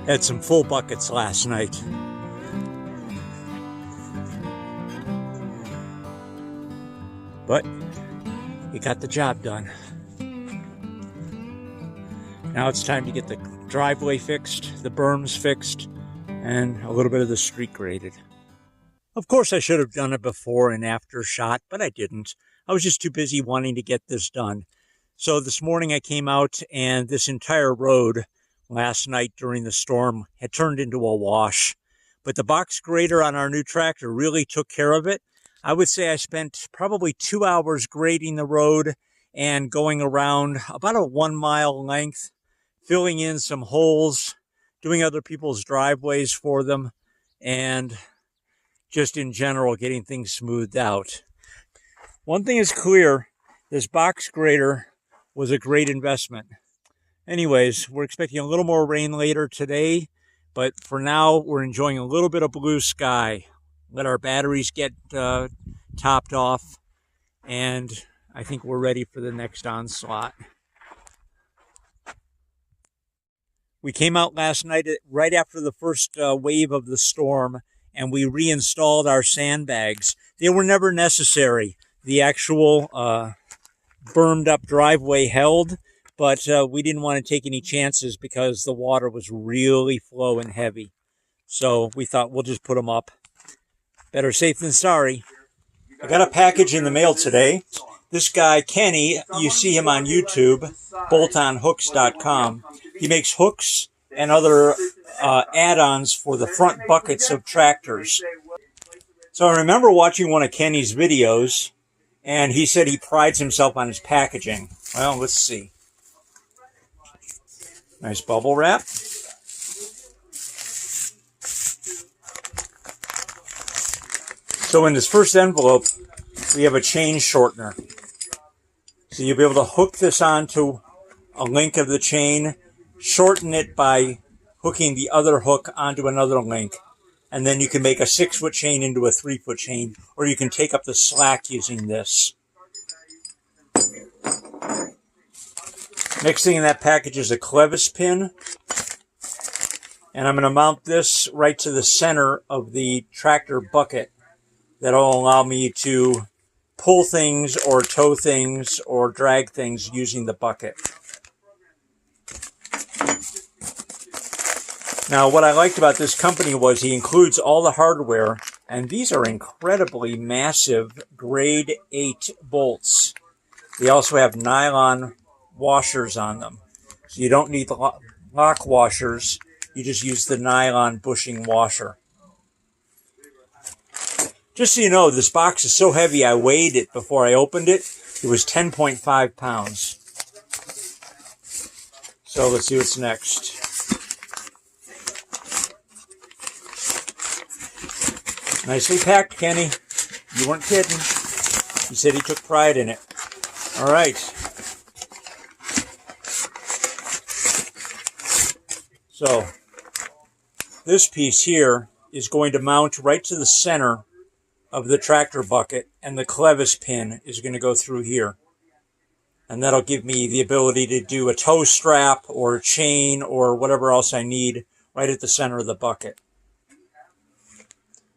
Had some full buckets last night. But he got the job done. Now it's time to get the driveway fixed, the berms fixed, and a little bit of the street graded. Of course, I should have done a before and after shot, but I didn't. I was just too busy wanting to get this done. So this morning I came out, and this entire road last night during the storm had turned into a wash. But the box grader on our new tractor really took care of it. I would say I spent probably 2 hours grading the road and going around about a 1 mile length, filling in some holes, doing other people's driveways for them, and just in general getting things smoothed out. One thing is clear, this box grader was a great investment. Anyways, we're expecting a little more rain later today, but for now we're enjoying a little bit of blue sky. Let our batteries get topped off, and I think we're ready for the next onslaught. We came out last night right after the first wave of the storm, and we reinstalled our sandbags. They were never necessary. The actual bermed up driveway held, but we didn't want to take any chances because the water was really flowing heavy. So we thought we'll just put them up. Better safe than sorry. I got a package in the mail today. This guy, Kenny, you see him on YouTube, boltonhooks.com. He makes hooks and other add-ons for the front buckets of tractors. So I remember watching one of Kenny's videos, and he said he prides himself on his packaging. Well, let's see. Nice bubble wrap. So in this first envelope, we have a chain shortener. So you'll be able to hook this onto a link of the chain, shorten it by hooking the other hook onto another link, and then you can make a 6-foot chain into a 3-foot chain, or you can take up the slack using this. Next thing in that package is a clevis pin, and I'm going to mount this right to the center of the tractor bucket. That'll allow me to pull things or tow things or drag things using the bucket. Now, what I liked about this company was he includes all the hardware, and these are incredibly massive grade 8 bolts. They also have nylon washers on them. So you don't need the lock washers, you just use the nylon bushing washer. Just so you know, this box is so heavy, I weighed it before I opened it. It was 10.5 pounds. So let's see what's next. Nicely packed, Kenny. You weren't kidding. He said he took pride in it. All right. So this piece here is going to mount right to the center of the tractor bucket, and the clevis pin is going to go through here. And that'll give me the ability to do a tow strap or a chain or whatever else I need right at the center of the bucket.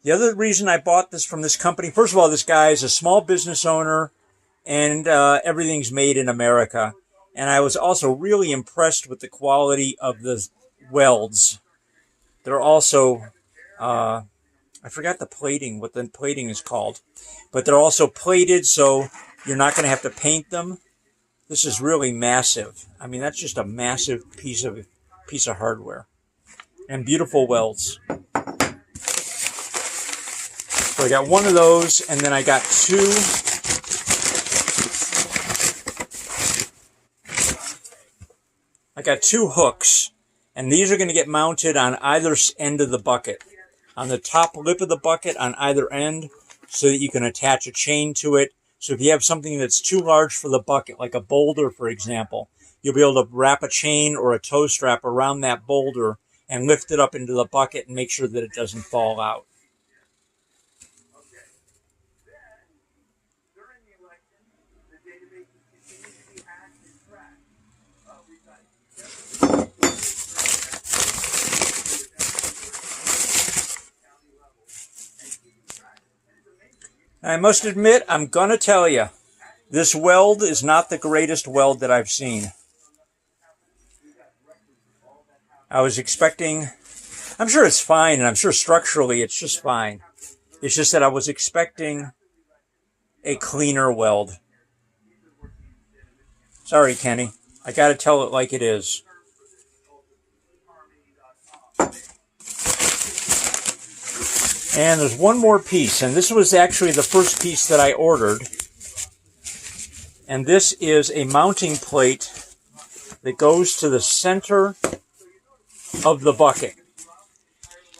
The other reason I bought this from this company, first of all, this guy is a small business owner, and everything's made in America. And I was also really impressed with the quality of the welds. They're also, I forgot the plating, what the plating is called, but they're also plated, so you're not going to have to paint them. This is really massive. I mean, that's just a massive piece of hardware, and beautiful welds. So I got one of those, and then I got two. I got two hooks, and these are going to get mounted on either end of the bucket. On the top lip of the bucket on either end, so that you can attach a chain to it. So if you have something that's too large for the bucket, like a boulder, for example, you'll be able to wrap a chain or a tow strap around that boulder and lift it up into the bucket and make sure that it doesn't fall out. I must admit, I'm going to tell you, this weld is not the greatest weld that I've seen. I was expecting, I'm sure it's fine, and I'm sure structurally it's just fine. It's just that I was expecting a cleaner weld. Sorry, Kenny. I got to tell it like it is. And there's one more piece, and this was actually the first piece that I ordered. And this is a mounting plate that goes to the center of the bucket.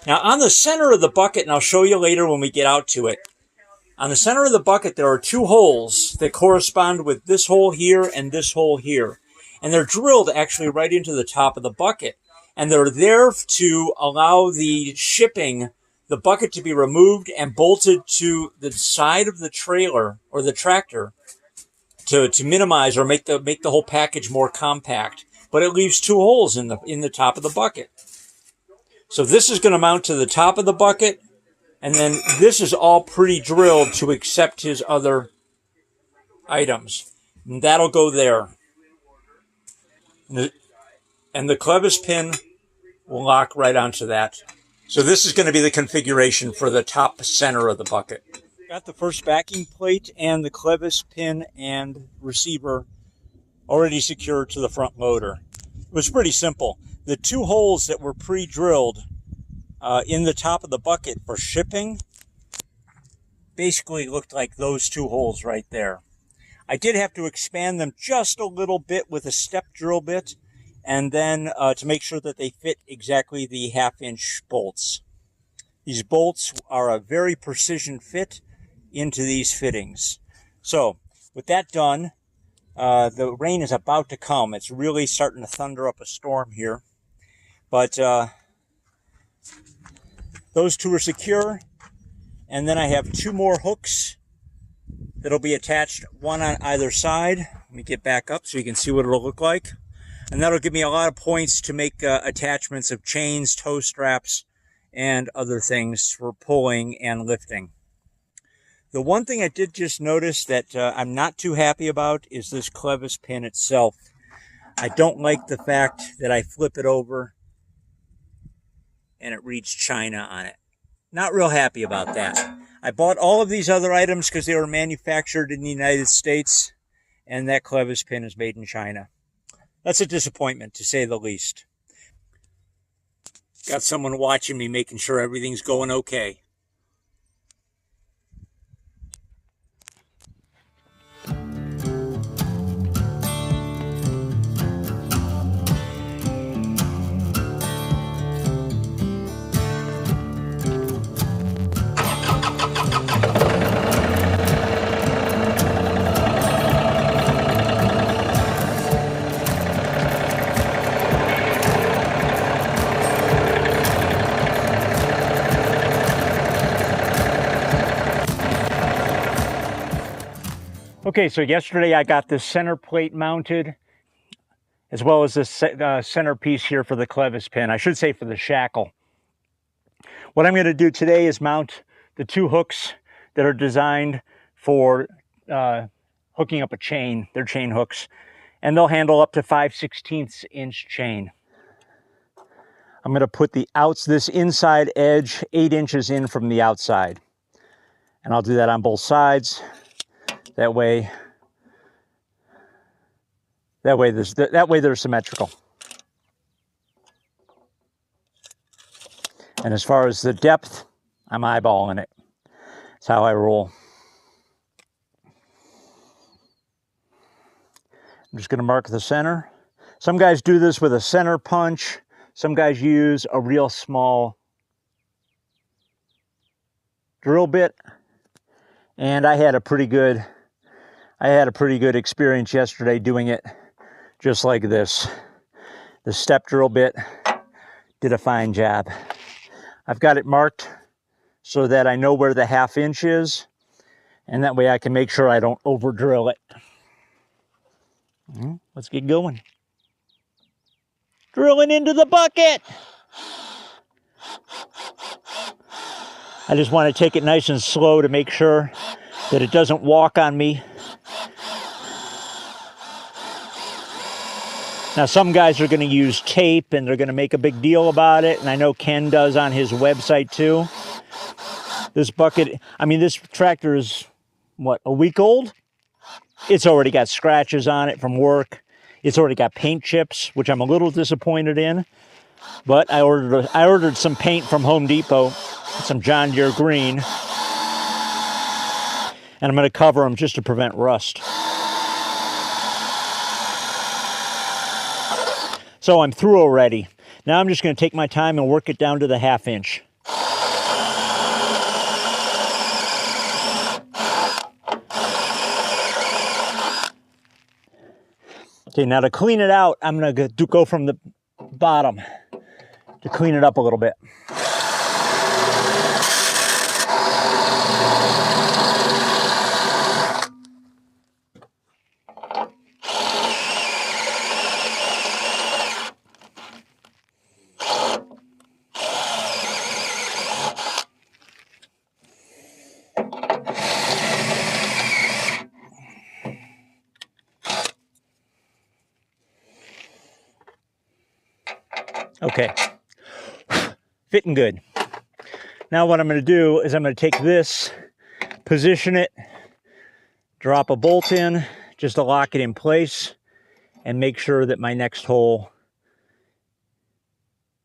Now, on the center of the bucket, and I'll show you later when we get out to it, on the center of the bucket, there are two holes that correspond with this hole here and this hole here. And they're drilled actually right into the top of the bucket. And they're there to allow the bucket to be removed and bolted to the side of the trailer or the tractor to minimize or make the whole package more compact. But it leaves two holes in the top of the bucket. So this is going to mount to the top of the bucket, and then this is all pre-drilled to accept his other items. And that'll go there. And the clevis pin will lock right onto that. So this is going to be the configuration for the top center of the bucket. Got the first backing plate and the clevis pin and receiver already secured to the front loader. It was pretty simple. The two holes that were pre-drilled in the top of the bucket for shipping basically looked like those two holes right there. I did have to expand them just a little bit with a step drill bit, and then to make sure that they fit exactly the 1/2-inch bolts. These bolts are a very precision fit into these fittings. So with that done, the rain is about to come. It's really starting to thunder up a storm here. But those two are secure. And then I have two more hooks that'll be attached, one on either side. Let me get back up so you can see what it'll look like. And that'll give me a lot of points to make attachments of chains, tow straps, and other things for pulling and lifting. The one thing I did just notice that I'm not too happy about is this clevis pin itself. I don't like the fact that I flip it over and it reads China on it. Not real happy about that. I bought all of these other items because they were manufactured in the United States, and that clevis pin is made in China. That's a disappointment, to say the least. Got someone watching me, making sure everything's going okay. Okay, so yesterday I got this center plate mounted, as well as this center piece here for the clevis pin. I should say for the shackle. What I'm going to do today is mount the two hooks that are designed for hooking up a chain. They're chain hooks, and they'll handle up to 5/16 inch chain. I'm going to put this inside edge 8 inches in from the outside, and I'll do that on both sides. That way they're symmetrical. And as far as the depth, I'm eyeballing it. That's how I roll. I'm just going to mark the center. Some guys do this with a center punch. Some guys use a real small drill bit. And I had a pretty good experience yesterday doing it just like this. The step drill bit did a fine job. I've got it marked so that I know where the 1/2 inch is, and that way I can make sure I don't over drill it. Let's get going. Drilling into the bucket. I just want to take it nice and slow to make sure that it doesn't walk on me. Now, some guys are going to use tape and they're going to make a big deal about it, and I know Ken does on his website too. This bucket, I mean, this tractor is, what, a week old? It's already got scratches on it from work. It's already got paint chips, which I'm a little disappointed in. But I ordered some paint from Home Depot, some John Deere green, and I'm going to cover them just to prevent rust. So I'm through already. Now I'm just going to take my time and work it down to the 1/2 inch. Okay, now to clean it out, I'm going to go from the bottom to clean it up a little bit. Okay, fitting good. Now what I'm going to do is I'm going to take this, position it, drop a bolt in just to lock it in place, and make sure that my next hole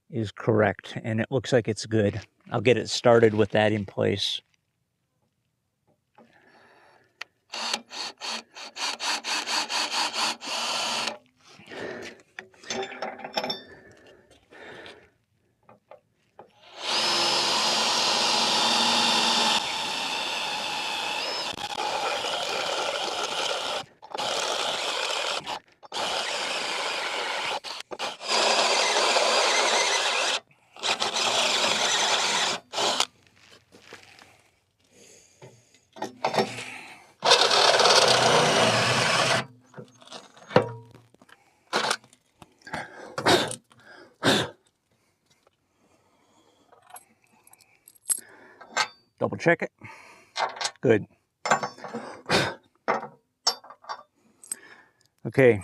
is correct. And it looks like it's good. I'll get it started with that in place. Double check it. Good. Okay.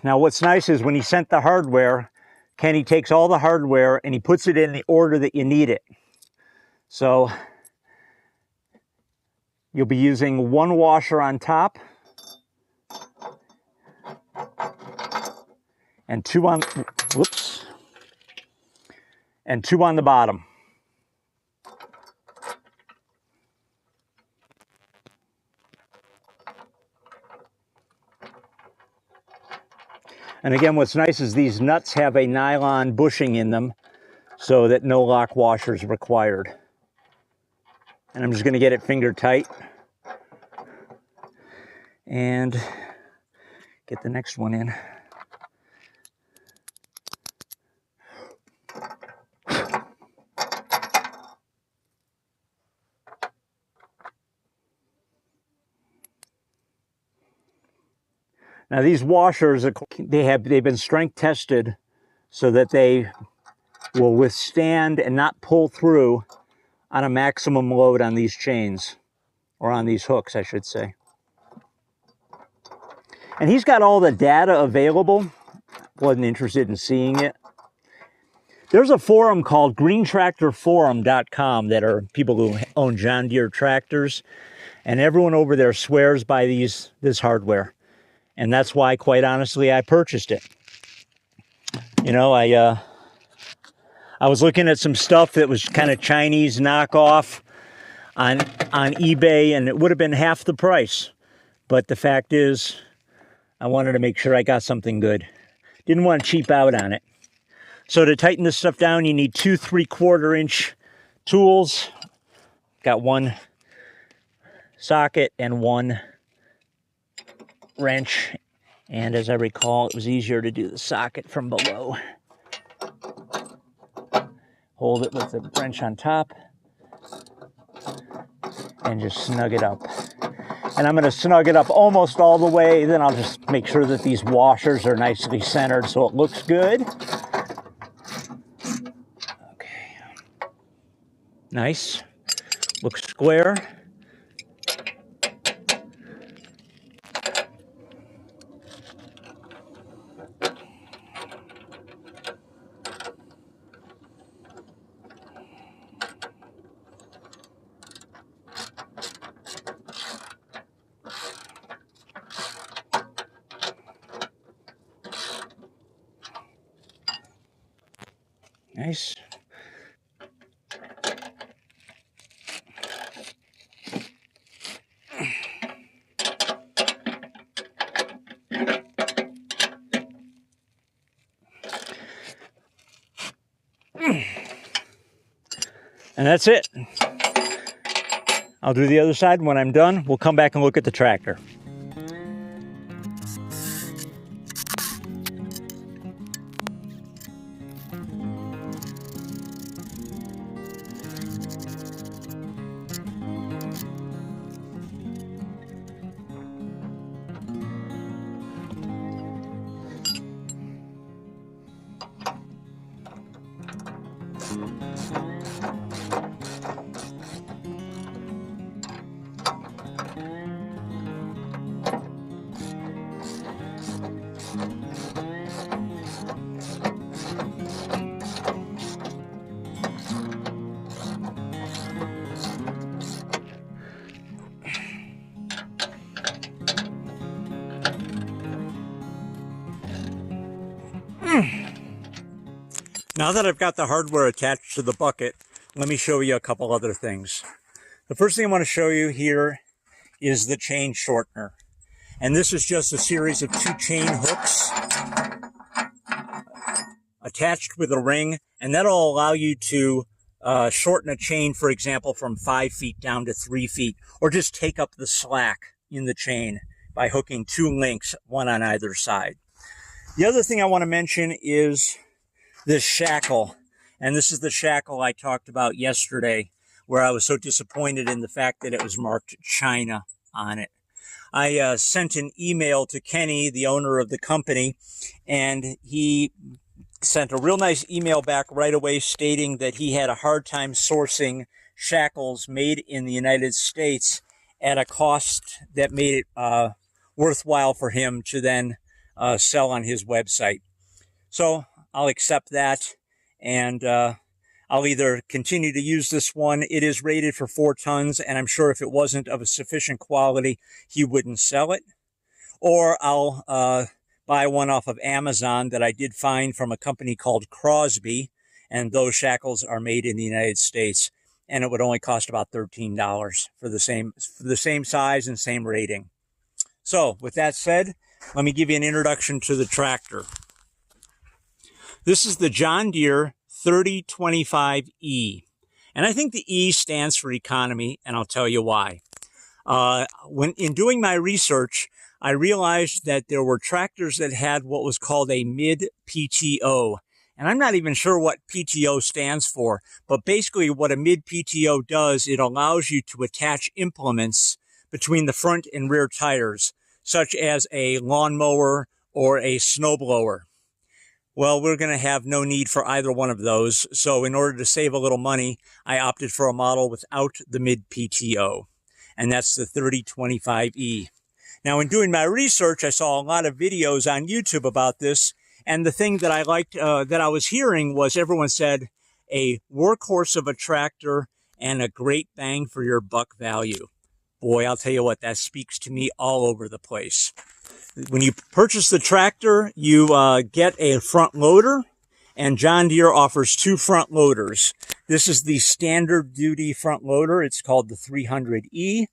Now what's nice is when he sent the hardware, Kenny takes all the hardware and he puts it in the order that you need it. So you'll be using 1 washer on top and 2 on, whoops, and 2 on the bottom. And again, what's nice is these nuts have a nylon bushing in them so that no lock washer is required. And I'm just going to get it finger tight and get the next one in. Now these washers, they've been strength tested so that they will withstand and not pull through on a maximum load on these chains, or on these hooks, I should say. And he's got all the data available. Wasn't interested in seeing it. There's a forum called greentractorforum.com that are people who own John Deere tractors, and everyone over there swears by this hardware. And that's why, quite honestly, I purchased it. You know, I was looking at some stuff that was kind of Chinese knockoff on eBay, and it would have been half the price. But the fact is, I wanted to make sure I got something good. Didn't want to cheap out on it. So to tighten this stuff down, you need 2 3/4 inch tools. Got 1 socket and 1 wrench, and as I recall, it was easier to do the socket from below. Hold it with the wrench on top and just snug it up. And I'm going to snug it up almost all the way, then I'll just make sure that these washers are nicely centered so it looks good. Okay. Nice. Looks square. Nice. And that's it. I'll do the other side. When I'm done, we'll come back and look at the tractor. Now that I've got the hardware attached to the bucket, let me show you a couple other things. The first thing I want to show you here is the chain shortener. And this is just a series of 2 chain hooks attached with a ring, and that'll allow you to shorten a chain, for example, from 5 feet down to 3 feet, or just take up the slack in the chain by hooking 2 links, one on either side. The other thing I want to mention is this shackle, and this is the shackle I talked about yesterday, where I was so disappointed in the fact that it was marked China on it. I sent an email to Kenny, the owner of the company, and he sent a real nice email back right away stating that he had a hard time sourcing shackles made in the United States at a cost that made it worthwhile for him to then sell on his website. So I'll accept that, and I'll either continue to use this one. It is rated for 4 tons, and I'm sure if it wasn't of a sufficient quality, he wouldn't sell it. Or I'll buy one off of Amazon that I did find from a company called Crosby, and those shackles are made in the United States, and it would only cost about $13 for the same size and same rating. So with that said, let me give you an introduction to the tractor. This is the John Deere 3025E. And I think the E stands for economy, and I'll tell you why. When in doing my research, I realized that there were tractors that had what was called a mid-PTO. And I'm not even sure what PTO stands for, but basically what a mid-PTO does, it allows you to attach implements between the front and rear tires, such as a lawnmower or a snowblower. Well, we're going to have no need for either one of those. So in order to save a little money, I opted for a model without the mid-PTO, and that's the 3025E. Now, in doing my research, I saw a lot of videos on YouTube about this, and the thing that I liked, that I was hearing was everyone said a workhorse of a tractor and a great bang for your buck value. Boy, I'll tell you what, that speaks to me all over the place. When you purchase the tractor, you get a front loader, and John Deere offers 2 front loaders. This is the standard duty front loader. It's called the 300E.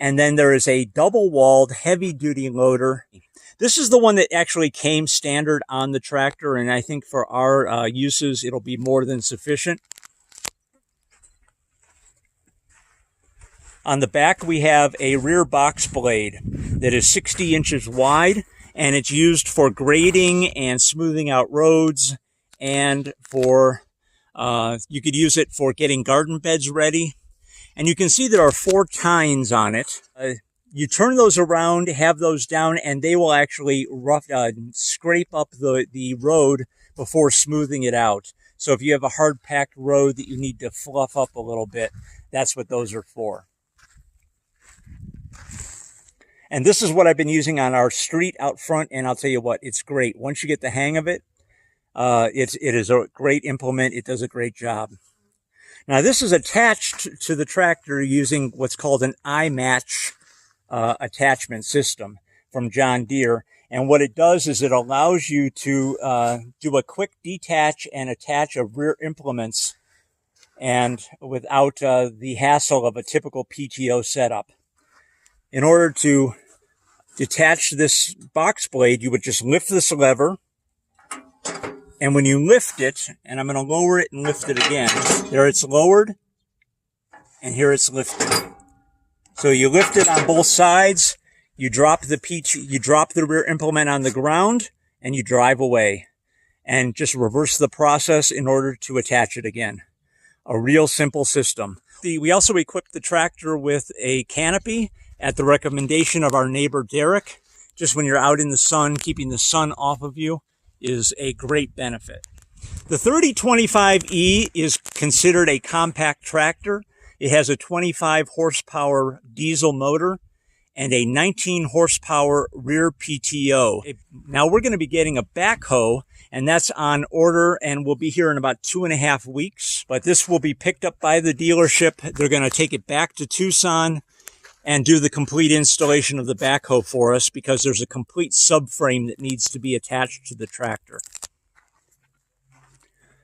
And then there is a double-walled heavy-duty loader. This is the one that actually came standard on the tractor, and I think for our uses, it'll be more than sufficient. On the back, we have a rear box blade that is 60 inches wide, and it's used for grading and smoothing out roads, and for you could use it for getting garden beds ready. And you can see there are 4 tines on it. You turn those around, have those down, and they will actually scrape up the road before smoothing it out. So if you have a hard-packed road that you need to fluff up a little bit, That's what those are for. And this is what I've been using on our street out front, and I'll tell you what, it's great. Once you get the hang of it, it is a great implement. It does a great job. Now, this is attached to the tractor using what's called an iMatch attachment system from John Deere. And what it does is it allows you to do a quick detach and attach of rear implements, and without the hassle of a typical PTO setup. In order to detach this box blade, you would just lift this lever. And when you lift it, and I'm going to lower it and lift it again, there it's lowered, and here it's lifted. So you lift it on both sides, you drop the rear implement on the ground, and you drive away. And just reverse the process in order to attach it again. A real simple system. We also equipped the tractor with a canopy at the recommendation of our neighbor Derek. Just when you're out in the sun, keeping the sun off of you is a great benefit. The 3025E is considered a compact tractor. It has a 25 horsepower diesel motor and a 19 horsepower rear PTO. Now we're going to be getting a backhoe, and that's on order and will be here in about 2.5 weeks. But this will be picked up by the dealership. They're going to take it back to Tucson and do the complete installation of the backhoe for us, because there's a complete subframe that needs to be attached to the tractor.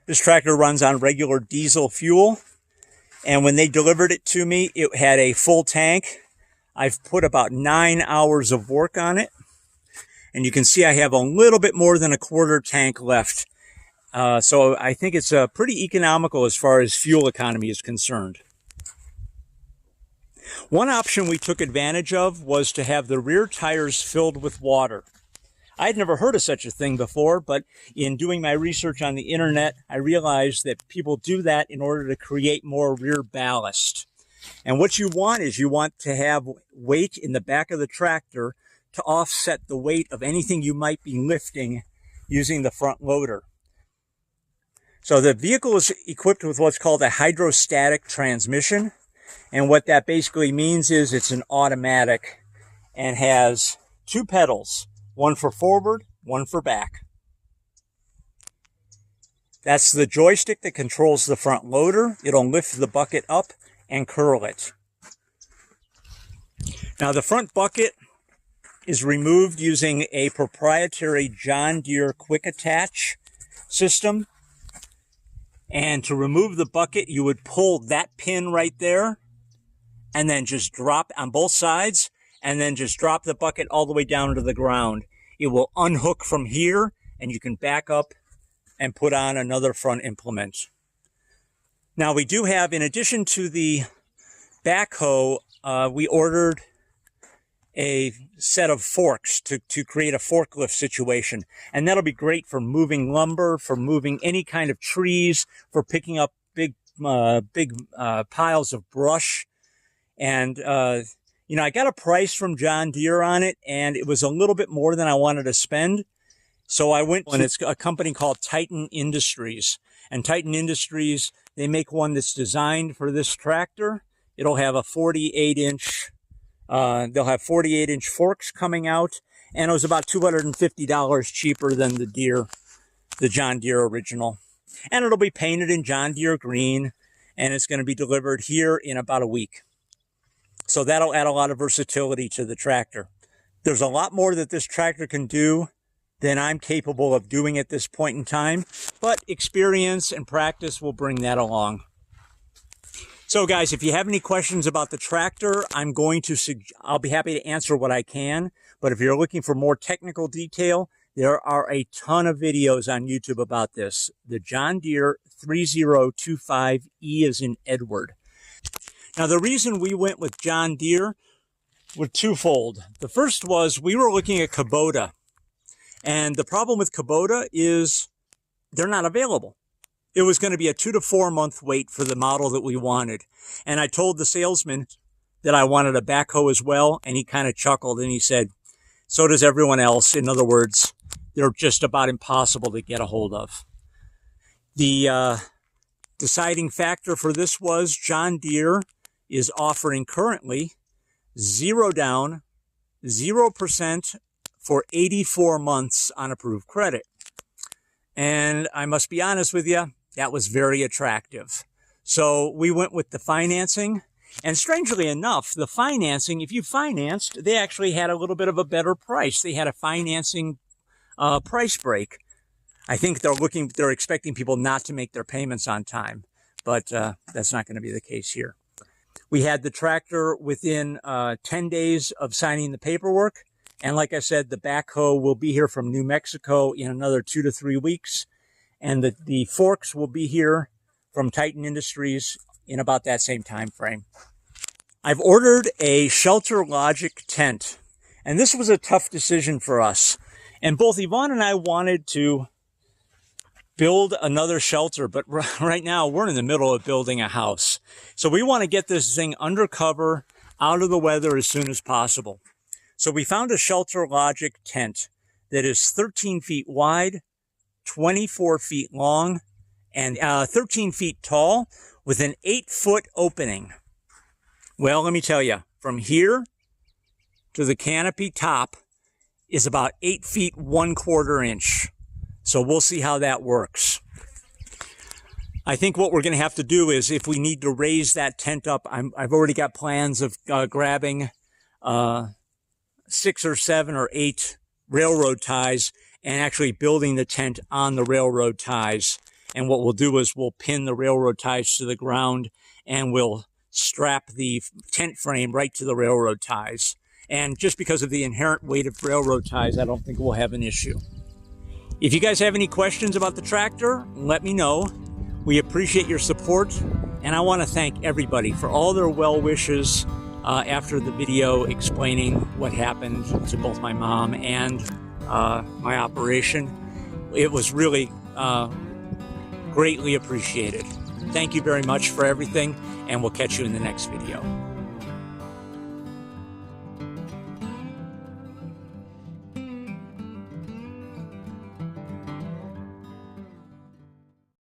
This tractor runs on regular diesel fuel, and when they delivered it to me, it had a full tank. I've put about 9 hours of work on it, and you can see I have a little bit more than a quarter tank left. So I think it's pretty economical as far as fuel economy is concerned. One option we took advantage of was to have the rear tires filled with water. I'd never heard of such a thing before, but in doing my research on the internet, I realized that people do that in order to create more rear ballast. And what you want is you want to have weight in the back of the tractor to offset the weight of anything you might be lifting using the front loader. So the vehicle is equipped with what's called a hydrostatic transmission. And what that basically means is it's an automatic and has 2 pedals, one for forward, one for back. That's the joystick that controls the front loader. It'll lift the bucket up and curl it. Now the front bucket is removed using a proprietary John Deere quick attach system. And to remove the bucket, you would pull that pin right there and then just drop on both sides, and then just drop the bucket all the way down to the ground. It will unhook from here, and you can back up and put on another front implement. Now we do have, in addition to the backhoe, we ordered a set of forks to create a forklift situation. And that'll be great for moving lumber, for moving any kind of trees, for picking up big piles of brush. And, you know, I got a price from John Deere on it, and it was a little bit more than I wanted to spend. So I went, and it's a company called Titan Industries. And Titan Industries, they make one that's designed for this tractor. It'll have a 48-inch, they'll have 48-inch forks coming out, and it was about $250 cheaper than the John Deere original. And it'll be painted in John Deere green, and it's going to be delivered here in about a week. So that'll add a lot of versatility to the tractor. There's a lot more that this tractor can do than I'm capable of doing at this point in time, but experience and practice will bring that along. So guys, if you have any questions about the tractor, I'll be happy to answer what I can. But if you're looking for more technical detail, there are a ton of videos on YouTube about this. The John Deere 3025E is in Edward. Now, the reason we went with John Deere was twofold. The first was we were looking at Kubota. And the problem with Kubota is they're not available. It was going to be a 2 to 4 month wait for the model that we wanted. And I told the salesman that I wanted a backhoe as well, and he kind of chuckled and he said, so does everyone else. In other words, they're just about impossible to get a hold of. The deciding factor for this was John Deere is offering currently 0 down, 0% for 84 months on approved credit. And I must be honest with you, that was very attractive. So we went with the financing. And strangely enough, the financing, if you financed, they actually had a little bit of a better price. They had a financing price break. I think they're expecting people not to make their payments on time, but that's not going to be the case here. We had the tractor within 10 days of signing the paperwork. And like I said, the backhoe will be here from New Mexico in another 2 to 3 weeks. And the forks will be here from Titan Industries in about that same time frame. I've ordered a Shelter Logic tent, and this was a tough decision for us. And both Yvonne and I wanted to build another shelter, but right now we're in the middle of building a house. So we want to get this thing under cover, out of the weather as soon as possible. So we found a Shelter Logic tent that is 13 feet wide, 24 feet long, and 13 feet tall with an 8-foot opening. Well, let me tell you, from here to the canopy top is about 8 feet 1/4 inch. So we'll see how that works. I think what we're going to have to do is, if we need to raise that tent up, I've already got plans of grabbing 6 or 7 or 8 railroad ties and actually building the tent on the railroad ties. And what we'll do is we'll pin the railroad ties to the ground and we'll strap the tent frame right to the railroad ties. And just because of the inherent weight of railroad ties, I don't think we'll have an issue. If you guys have any questions about the tractor, let me know. We appreciate your support, and I want to thank everybody for all their well wishes after the video explaining what happened to both my mom and my operation. It was really greatly appreciated. Thank you very much for everything, and we'll catch you in the next video.